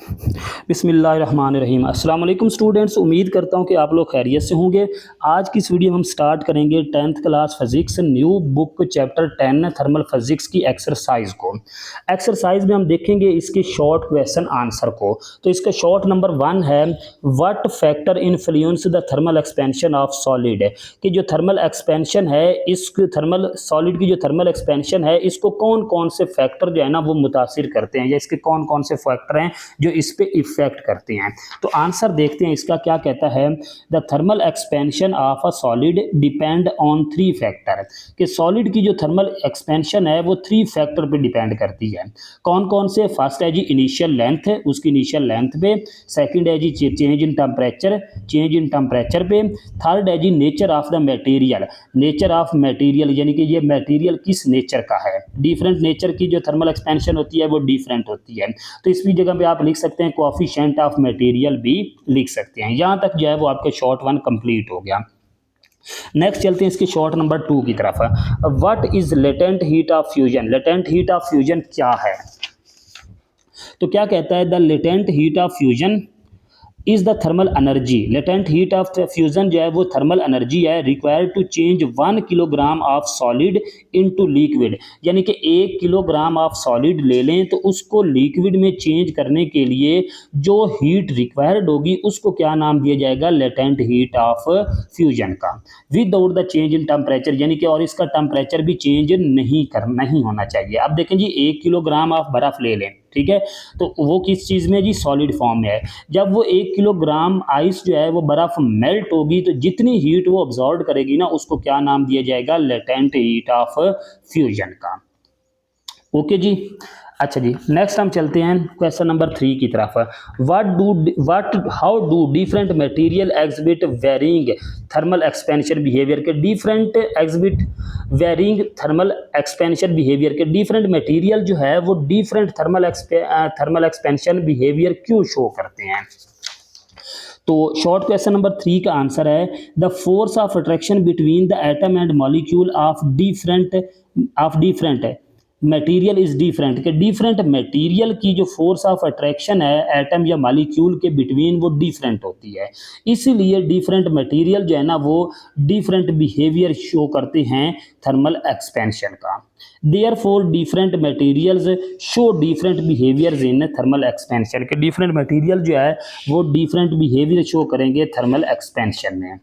बिस्मिल्लाहिर्रहमानिर्रहीम। अस्सलाम वालेकुम स्टूडेंट्स, उम्मीद करता हूँ कि आप लोग खैरियत से होंगे। आज की इस वीडियो में हम स्टार्ट करेंगे 10th class physics new book chapter 10 thermal physics की एक्सरसाइज को। एक्सरसाइज में हम देखेंगे इसके शॉर्ट क्वेश्चन आंसर को। तो इसका शॉर्ट नंबर 1 है, what factor influence the thermal expansion of solid, कि जो थर्मल एक्सपेंशन है, इस थर्मल सॉलिड की जो थर्मल एक्सपेंशन है, इसको कौन कौन से फैक्टर जो है ना वो मुतासिर करते हैं, या इसके कौन कौन से फैक्टर हैं जो इस पे इफेक्ट करते हैं। तो आंसर देखते हैं इसका क्या कहता है। The thermal expansion of a solid depend on 3 factor, कि सॉलिड की जो थर्मल एक्सपेंशन है वो 3 फैक्टर पे डिपेंड करती है। कौन कौन से? फर्स्ट है जी इनिशियल लेंथ, उसकी इनिशियल लेंथ पे। सेकंड है जी change in temperature, change in temperature पे। थर्ड है जी nature of the material, nature of material, यानी कि ये मटेरियल किस नेचर का है। डिफरेंट नेचर की जो थर्मल एक्सपेंशन होती है वो डिफरेंट होती है। तो इसकी जगह पे आप लिख सकते हैं कोएफिशिएंट ऑफ मटेरियल भी लिख सकते हैं। यहाँ तक जो है वो आपके शॉर्ट 1 कंप्लीट हो गया। नेक्स्ट चलते हैं इसके शॉर्ट नंबर 2 की तरफ। What is latent heat of fusion, latent heat of fusion क्या है। तो क्या कहता है, the latent heat of fusion is the thermal energy, latent heat of fusion जो है वो थर्मल एनर्जी है required to change 1 kilogram of solid into liquid, यानी कि 1 किलोग्राम ऑफ सॉलिड ले लें तो उसको लिक्विड में चेंज करने के लिए जो हीट रिक्वायर्ड होगी उसको क्या नाम दिया जाएगा, लेटेंट हीट ऑफ फ्यूजन का। Without the change in temperature, यानी कि और इसका टेम्परेचर भी चेंज नहीं होना चाहिए। अब देखें जी 1 किलोग्राम ऑफ बर्फ ले लें, ठीक है, तो वो किस चीज़ में जी, सॉलिड फॉर्म में है। जब वो 1 किलोग्राम आइस जो है वो बर्फ मेल्ट होगी तो जितनी हीट वो अब्जॉर्ब करेगी ना उसको क्या नाम दिया जाएगा, लेटेंट हीट ऑफ फ्यूजन का। ओके जी। अच्छा जी, नेक्स्ट हम चलते हैं क्वेश्चन नंबर 3 की तरफ। How do different material exhibit varying thermal expansion behaviour, के different exhibit varying thermal expansion behaviour, के डिफरेंट मटेरियल जो है वो डिफरेंट थर्मल एक्सपेंशन बिहेवियर क्यों शो करते हैं। तो शॉर्ट क्वेश्चन नंबर 3 का आंसर है, the force of attraction between the atom and molecule of different material is different, के डिफरेंट मटेरियल की जो फोर्स ऑफ अट्रैक्शन है एटम या मॉलिक्यूल के बिटवीन वो डिफरेंट होती है। इसीलिए डिफरेंट मटेरियल जो है ना वो डिफरेंट बिहेवियर शो करते हैं थर्मल एक्सपेंशन का। Therefore different materials show different behaviours in thermal expansion, के डिफरेंट मटेरियल जो है वो डिफरेंट बिहेवियर शो करेंगे थर्मल एक्सपेंशन में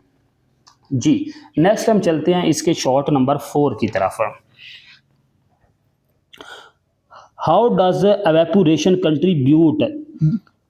जी। नेक्स्ट हम चलते हैं इसके शॉर्ट नंबर 4 की तरफ। How does evaporation contribute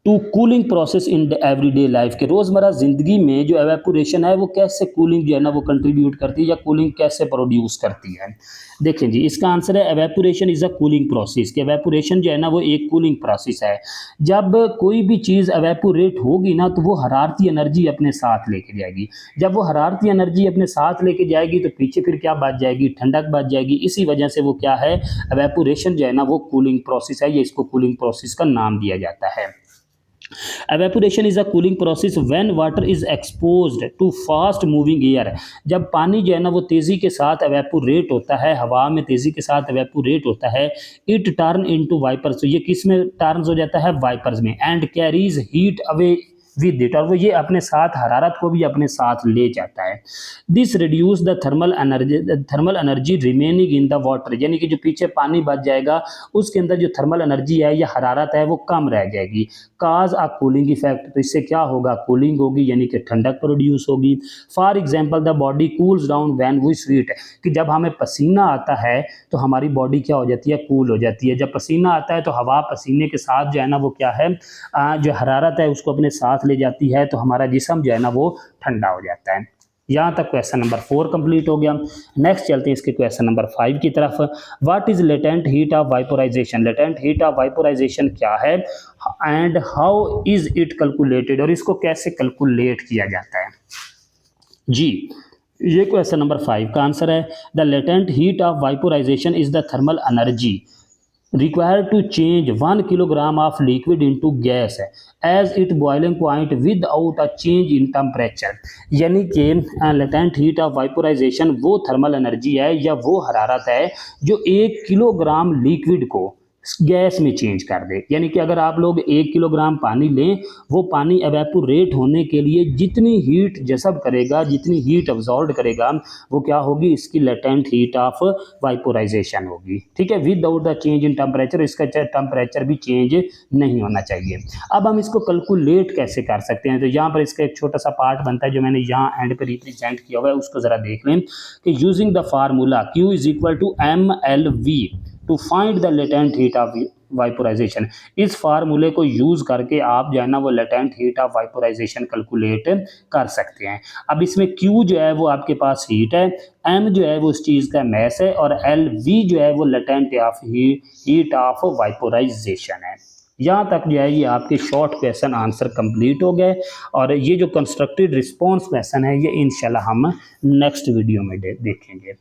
to cooling process in the everyday life, के रोज़मर्रा ज़िंदगी में जो एवेपोरेशन है वो कैसे कूलिंग जो है ना वो कंट्रीब्यूट करती है या कूलिंग कैसे प्रोड्यूस करती है। देखें जी, इसका आंसर है evaporation is a cooling process, कि एवेपोरेशन जो है ना वो एक कूलिंग प्रोसेस है। जब कोई भी चीज़ एवेपोरेट होगी ना तो वो हरारती एनर्जी अपने साथ लेके जाएगी। जब वो हरारती एनर्जी अपने साथ लेके जाएगी तो पीछे फिर क्या बच जाएगी, ठंडक बच जाएगी। इसी वजह से वो क्या है, एवेपोरेशन जो है ना वो कूलिंग प्रोसेस है, ये इसको कूलिंग प्रोसेस का नाम दिया जाता है। Evaporation is a cooling process when water is exposed to fast moving air, जब पानी जो है ना वो तेज़ी के साथ एवेपोरेट होता है, हवा में तेज़ी के साथ एवेपोरेट होता है, इट टर्न इनटू वाइपर्स, ये किस में टर्न हो जाता है, वाइपर्स में, and carries heat away with it, और वो ये अपने साथ हरारत को भी अपने साथ ले जाता है। This reduce the thermal energy remaining in the water, यानी कि जो पीछे पानी बच जाएगा उसके अंदर जो थर्मल एनर्जी है या हरारत है वो कम रह जाएगी। काज अ कूलिंग इफेक्ट, तो इससे क्या होगा, कूलिंग होगी, यानी कि ठंडक प्रोड्यूस होगी। For example the body cools down when we sweat, कि जब हमें पसीना आता है तो हमारी बॉडी क्या हो जाती है, कूल हो जाती है। जब पसीना आता है तो हवा पसीने के साथ जो है ना वो क्या है, जो हरारत है उसको अपने साथ ले जाती है, तो हमारा जिस्म जो है ना वो ठंडा हो जाता है। यहाँ तक क्वेश्चन नंबर 4 कंप्लीट हो गया। नेक्स्ट चलते हैं इसके क्वेश्चन नंबर 5 की तरफ। What is latent heat of vaporisation, latent heat of vaporisation क्या है and how is it calculated, और इसको कैसे कैलकुलेट किया जाता है जी। ये क्वेश्चन नंबर 5 का आंसर है, the latent heat of vaporization is the thermal energy required to change 1 kilogram of liquid into gas as its boiling point without a change in temperature, यानी कि लेटेंट हीट ऑफ वाइपोराइजेशन वो thermal energy है या वो हरारत है जो 1 kilogram liquid को गैस में चेंज कर दे। यानी कि अगर आप लोग 1 किलोग्राम पानी लें, वो पानी एवेपोरेट होने के लिए जितनी हीट जज़ब करेगा, जितनी हीट अब्जॉर्ब करेगा, वो क्या होगी, इसकी लेटेंट हीट ऑफ वाइपोराइजेशन होगी। ठीक है, without the change in temperature, इसका टेम्परेचर भी चेंज नहीं होना चाहिए। अब हम इसको कैलकुलेट कैसे कर सकते हैं, तो यहाँ पर इसका एक छोटा सा पार्ट बनता है जो मैंने यहाँ एंड पे रिप्रेजेंट किया हुआ है, उसको ज़रा देख लें कि using the formula Q is equal to MLV to find the latent heat of vaporization. इस फार्मूले को यूज़ करके आप जो है ना वो लेटेंट हीट ऑफ वाइपोराइजेशन कैलकुलेट कर सकते हैं। अब इसमें Q जो है वो आपके पास हीट है, M जो है वो उस चीज़ का मैस है, और LV जो है वो लेटेंट ऑफ हीट ऑफ वाइपोराइजेशन है। यहाँ तक जो है ये आपके शॉर्ट क्वेश्चन आंसर कंप्लीट हो गए, और ये जो कंस्ट्रक्टेड रिस्पॉन्स क्वेश्चन है ये इंशाल्लाह हम नेक्स्ट वीडियो में देखेंगे।